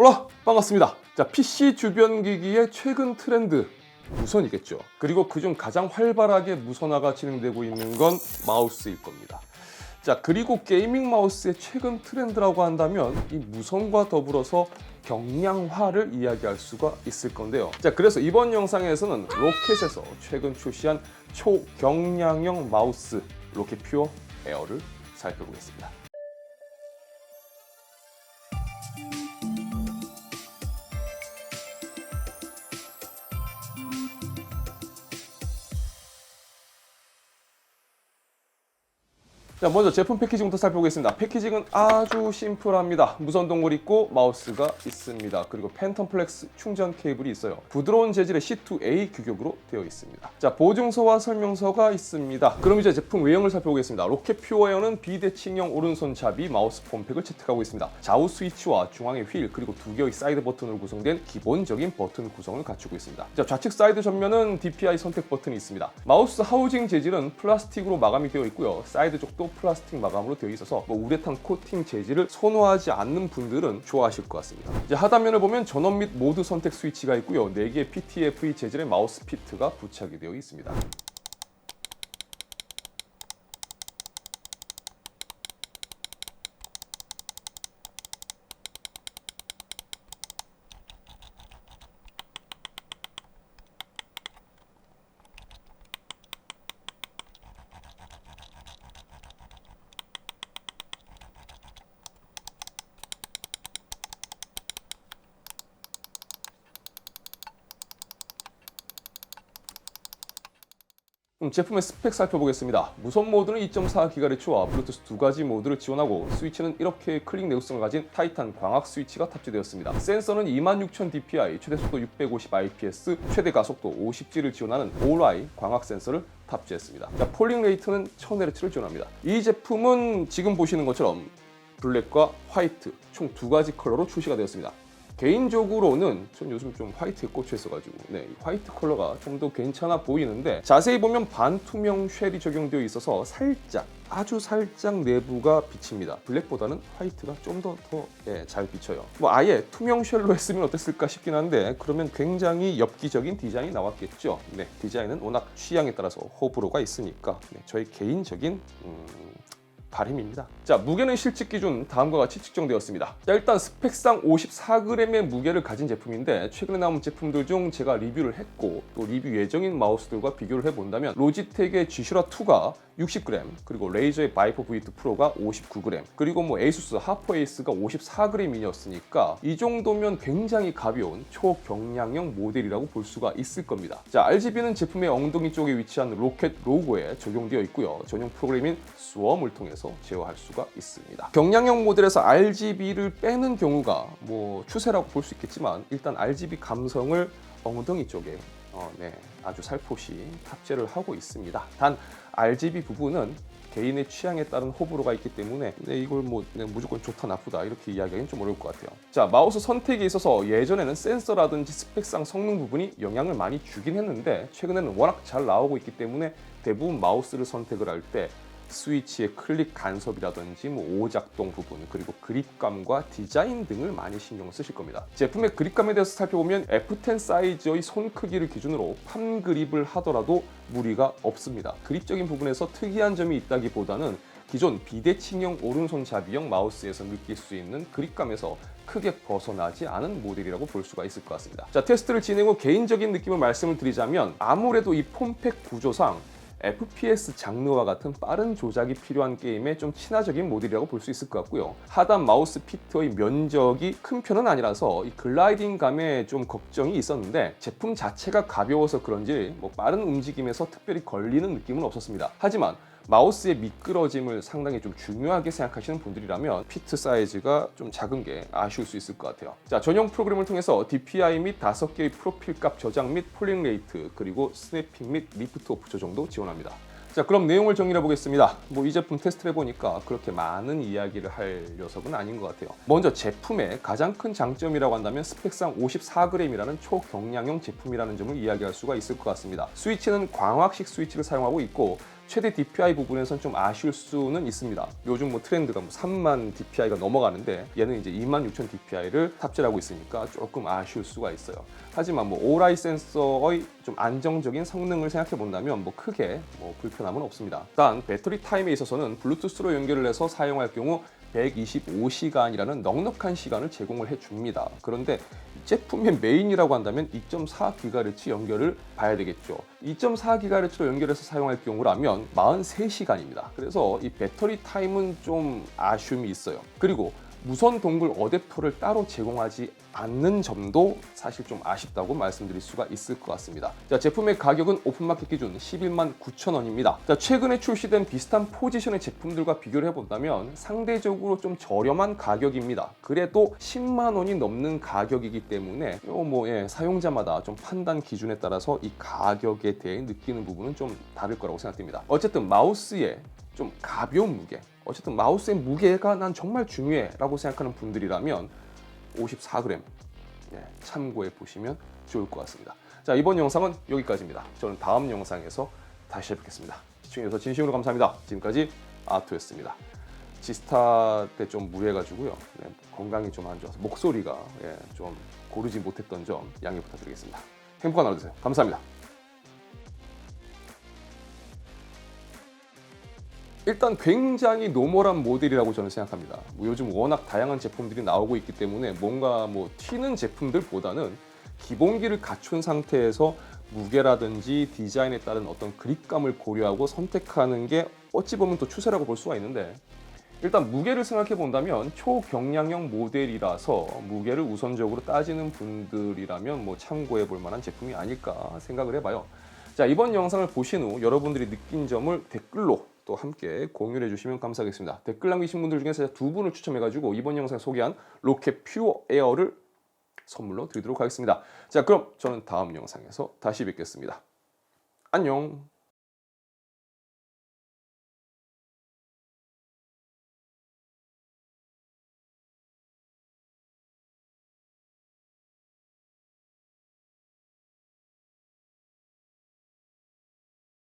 올라! 반갑습니다. 자, PC 주변 기기의 최근 트렌드 무선이겠죠. 그리고 그중 가장 활발하게 무선화가 진행되고 있는 건 마우스일 겁니다. 자, 그리고 게이밍 마우스의 최근 트렌드라고 한다면 이 무선과 더불어서 경량화를 이야기할 수가 있을 건데요. 자, 그래서 이번 영상에서는 로켓에서 최근 출시한 초경량형 마우스 로켓 퓨어 에어를 살펴보겠습니다. 자, 먼저 제품 패키징부터 살펴보겠습니다. 패키징은 아주 심플합니다. 무선 동굴 있고 마우스가 있습니다. 그리고 팬텀 플렉스 충전 케이블이 있어요. 부드러운 재질의 C2A 규격으로 되어 있습니다. 자, 보증서와 설명서가 있습니다. 그럼 이제 제품 외형을 살펴보겠습니다. 로켓 퓨어 에어는 비대칭형 오른손잡이 마우스 폼팩을 채택하고 있습니다. 좌우 스위치와 중앙의 휠 그리고 두 개의 사이드 버튼으로 구성된 기본적인 버튼 구성을 갖추고 있습니다. 자, 좌측 사이드 전면은 DPI 선택 버튼이 있습니다. 마우스 하우징 재질은 플라스틱으로 마감이 되어 있고요. 사이드 쪽도 플라스틱 마감으로 되어 있어서 우레탄 코팅 재질을 선호하지 않는 분들은 좋아하실 것 같습니다. 이제 하단면을 보면 전원 및 모드 선택 스위치가 있고요. 4개의 PTFE 재질의 마우스 피트가 부착이 되어 있습니다. 제품의 스펙 살펴보겠습니다. 무선 모드는 2.4GHz와 블루투스 2가지 모드를 지원하고 스위치는 이렇게 클릭 내구성을 가진 타이탄 광학 스위치가 탑재되었습니다. 센서는 26000dpi, 최대 속도 650IPS, 최대 가속도 50G를 지원하는 All-I 광학 센서를 탑재했습니다. 자, 폴링 레이트는 1000Hz를 지원합니다. 이 제품은 지금 보시는 것처럼 블랙과 화이트 총 2가지 컬러로 출시가 되었습니다. 개인적으로는 전 요즘 좀 화이트에 꽂혀 있어가지고 화이트 컬러가 좀 더 괜찮아 보이는데 자세히 보면 반투명 쉘이 적용되어 있어서 살짝 아주 살짝 내부가 비칩니다. 블랙보다는 화이트가 좀 더 잘 비쳐요. 아예 투명 쉘로 했으면 어땠을까 싶긴 한데 그러면 굉장히 엽기적인 디자인이 나왔겠죠. 디자인은 워낙 취향에 따라서 호불호가 있으니까 저희 개인적인 바람입니다. 자, 무게는 실측 기준 다음과 같이 측정되었습니다. 자, 일단 스펙상 54g의 무게를 가진 제품인데 최근에 나온 제품들 중 제가 리뷰를 했고 또 리뷰 예정인 마우스들과 비교를 해본다면 로지텍의 G슈라2가 60g, 그리고 레이저의 바이퍼 V2 프로가 59g, 그리고 에이수스 하퍼에이스가 54g이었으니까 이 정도면 굉장히 가벼운 초경량형 모델이라고 볼 수가 있을 겁니다. 자, RGB는 제품의 엉덩이 쪽에 위치한 로켓 로고에 적용되어 있고요. 전용 프로그램인 스웜을 통해서 제어할 수가 있습니다. 경량형 모델에서 RGB를 빼는 경우가 추세라고 볼 수 있겠지만 일단 RGB 감성을 엉덩이 쪽에 아주 살포시 탑재를 하고 있습니다. 단 RGB 부분은 개인의 취향에 따른 호불호가 있기 때문에 이걸 무조건 좋다 나쁘다 이렇게 이야기하기는 좀 어려울 것 같아요. 자, 마우스 선택에 있어서 예전에는 센서라든지 스펙상 성능 부분이 영향을 많이 주긴 했는데 최근에는 워낙 잘 나오고 있기 때문에 대부분 마우스를 선택을 할 때 스위치의 클릭 간섭이라든지 오작동 부분 그리고 그립감과 디자인 등을 많이 신경을 쓰실 겁니다. 제품의 그립감에 대해서 살펴보면 F10 사이즈의 손 크기를 기준으로 판 그립을 하더라도 무리가 없습니다. 그립적인 부분에서 특이한 점이 있다기보다는 기존 비대칭형 오른손잡이형 마우스에서 느낄 수 있는 그립감에서 크게 벗어나지 않은 모델이라고 볼 수가 있을 것 같습니다. 자, 테스트를 진행 후 개인적인 느낌을 말씀을 드리자면 아무래도 이 폼팩 구조상 FPS 장르와 같은 빠른 조작이 필요한 게임에 좀 친화적인 모델이라고 볼 수 있을 것 같고요. 하단 마우스 피트의 면적이 큰 편은 아니라서 이 글라이딩감에 좀 걱정이 있었는데 제품 자체가 가벼워서 그런지 빠른 움직임에서 특별히 걸리는 느낌은 없었습니다. 하지만 마우스의 미끄러짐을 상당히 좀 중요하게 생각하시는 분들이라면 피트 사이즈가 좀 작은 게 아쉬울 수 있을 것 같아요. 자, 전용 프로그램을 통해서 DPI 및 5개의 프로필값 저장 및 폴링 레이트 그리고 스냅핑 및 리프트 오프 조정도 지원합니다. 자, 그럼 내용을 정리해 보겠습니다. 이 제품 테스트를 해보니까 그렇게 많은 이야기를 할 녀석은 아닌 것 같아요. 먼저 제품의 가장 큰 장점이라고 한다면 스펙상 54g이라는 초경량형 제품이라는 점을 이야기할 수가 있을 것 같습니다. 스위치는 광학식 스위치를 사용하고 있고 최대 DPI 부분에선 좀 아쉬울 수는 있습니다. 요즘 뭐 트렌드가 뭐 3만 DPI가 넘어가는데 얘는 이제 26,000 DPI를 탑재하고 있으니까 조금 아쉬울 수가 있어요. 하지만 뭐 오라이 센서의 좀 안정적인 성능을 생각해 본다면 뭐 크게 뭐 불편함은 없습니다. 단 배터리 타임에 있어서는 블루투스로 연결을 해서 사용할 경우 125시간이라는 넉넉한 시간을 제공을 해줍니다. 그런데 제품의 메인이라고 한다면 2.4GHz 연결을 봐야 되겠죠. 2.4GHz로 연결해서 사용할 경우라면 43시간입니다. 그래서 이 배터리 타임은 좀 아쉬움이 있어요. 그리고 무선 동굴 어댑터를 따로 제공하지 않는 점도 사실 좀 아쉽다고 말씀드릴 수가 있을 것 같습니다. 자, 제품의 가격은 오픈마켓 기준 11만 9천 원입니다. 자, 최근에 출시된 비슷한 포지션의 제품들과 비교를 해본다면 상대적으로 좀 저렴한 가격입니다. 그래도 10만 원이 넘는 가격이기 때문에 사용자마다 좀 판단 기준에 따라서 이 가격에 대해 느끼는 부분은 좀 다를 거라고 생각됩니다. 어쨌든 마우스의 좀 가벼운 무게, 어쨌든 마우스의 무게가 난 정말 중요해 라고 생각하는 분들이라면 54g 참고해 보시면 좋을 것 같습니다. 자, 이번 영상은 여기까지입니다. 저는 다음 영상에서 다시 뵙겠습니다. 시청해주셔서 진심으로 감사합니다. 지금까지 아토였습니다. 지스타 때 좀 무해가지고요. 건강이 좀 안 좋아서 목소리가 좀 고르지 못했던 점 양해 부탁드리겠습니다. 행복한 하루 되세요. 감사합니다. 일단 굉장히 노멀한 모델이라고 저는 생각합니다. 요즘 워낙 다양한 제품들이 나오고 있기 때문에 뭔가 튀는 제품들보다는 기본기를 갖춘 상태에서 무게라든지 디자인에 따른 어떤 그립감을 고려하고 선택하는 게 어찌 보면 또 추세라고 볼 수가 있는데, 일단 무게를 생각해 본다면 초경량형 모델이라서 무게를 우선적으로 따지는 분들이라면 참고해 볼 만한 제품이 아닐까 생각을 해봐요. 자, 이번 영상을 보신 후 여러분들이 느낀 점을 댓글로 또 함께 공유해 주시면 감사하겠습니다. 댓글 남기신 분들 중에서 두 분을 추첨해가지고 이번 영상에 소개한 로켓 퓨어 에어를 선물로 드리도록 하겠습니다. 자, 그럼 저는 다음 영상에서 다시 뵙겠습니다. 안녕.